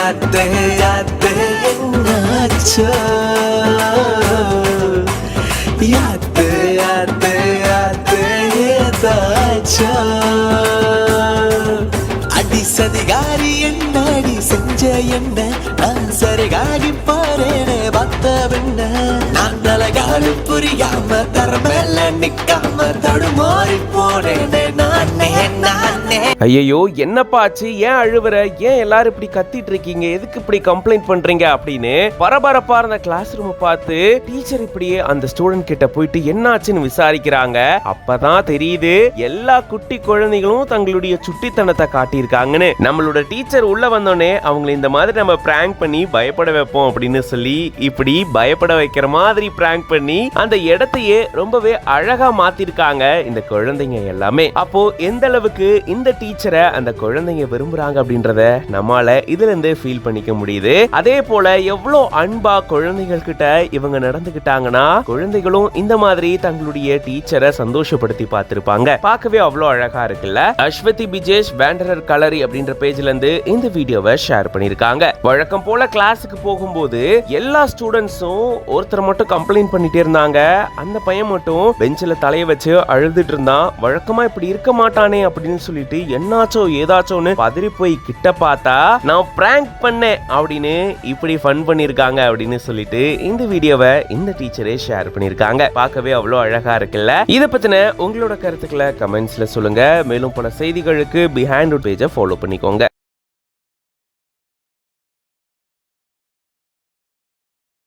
யாத்தே யாத்தே என்னாச்சோ யாத்தே யாத்தே யாத்தே ஏதாச்சோ அடி சதிகாரி என்னடி செஞ்ச என்ன நான் சரிகாடி போறேனே பத்த பின்ன நான் தலகாடு புரியாம தரமேல நிக்காம தடுமாறி போனேனே நானே நானே. ஐயோ என்னப்பா ஆச்சு, ஏன் அழுவுற, ஏன் எல்லாரும் இப்படி கத்திட்டு இருக்கீங்க, எதுக்கு இப்படி கம்ப்ளைண்ட் பண்றீங்க அப்படின்னு பரபரப்பா இருந்த கிளாஸ் ரூம் பார்த்து டீச்சர் இப்படியே அந்த ஸ்டூடெண்ட் கிட்ட போயிட்டு என்னாச்சுன்னு விசாரிக்கிறாங்க. அப்பதான் தெரியுது எல்லா குட்டி குழந்தைகளும் தங்களுடைய சுட்டித்தனத்தை காட்டியிருக்காங்கன்னு. நம்மளோட டீச்சர் உள்ள வந்தோடனே அவங்களை இந்த மாதிரி நம்ம பிராங்க் பண்ணி பயப்பட வைப்போம் அப்படின்னு சொல்லி இப்படி பயப்பட வைக்கிற மாதிரி பிராங்க் பண்ணி அந்த இடத்தையே ரொம்பவே அழகா மாத்திருக்காங்க இந்த குழந்தைங்க எல்லாமே. அப்போ எந்த அளவுக்கு இந்த டீச்சரை அந்த குழந்தைங்க விரும்புறாங்க அப்படின்றத நம்மால இதுல இருந்து ஃபீல் பண்ணிக்க முடியுது. அதே போல எவ்வளவு அன்பா குழந்தைகள் கிட்ட இவங்க நடந்துகிட்டாங்கன்னா குழந்தைகளும் இந்த மாதிரி தங்களுடைய டீச்சரை சந்தோஷப்படுத்தி பார்த்திருப்பாங்க. பார்க்கவே அவ்வளவு அழகா இருக்குல்ல. அஸ்வதி பிஜேஷ் வேண்டரர் கலரி அப்படின்ற பேஜ்ல இருந்து இந்த வீடியோவை ஷேர் பண்ணிருக்காங்க. வழக்கம் போல கிளாஸுக்கு போகும்போது எல்லா ஸ்டூடெண்ட்ஸும் ஒருத்தர் மட்டும் கம்ப்ளைண்ட் பண்ணிட்டே இருந்தாங்க. அந்த பையன் மட்டும் பெஞ்சில தலைய வச்சு அழுதுட்டு இருந்தான். வழக்கமா இப்படி இருக்க மாட்டானே அப்படின்னு சொல்லிட்டு என்னாச்சோ ஏதாச்சோன்னு பதறி போய் கிட்ட பார்த்தா நான் பிராங்க் பண்ணேன் அப்படின்னு இப்படி ஃபன் பண்ணிருக்காங்க அப்படின்னு சொல்லிட்டு இந்த வீடியோவை இந்த டீச்சரே ஷேர் பண்ணிருக்காங்க. பார்க்கவே அவ்வளவு அழகா இருக்குல்ல. இத பத்தின உங்களோட கருத்துக்களை கமெண்ட்ஸ்ல சொல்லுங்க. மேலும் பல செய்திகளுக்கு பிஹைண்ட் பேஜை ஃபாலோ பண்ணிக்கோங்க.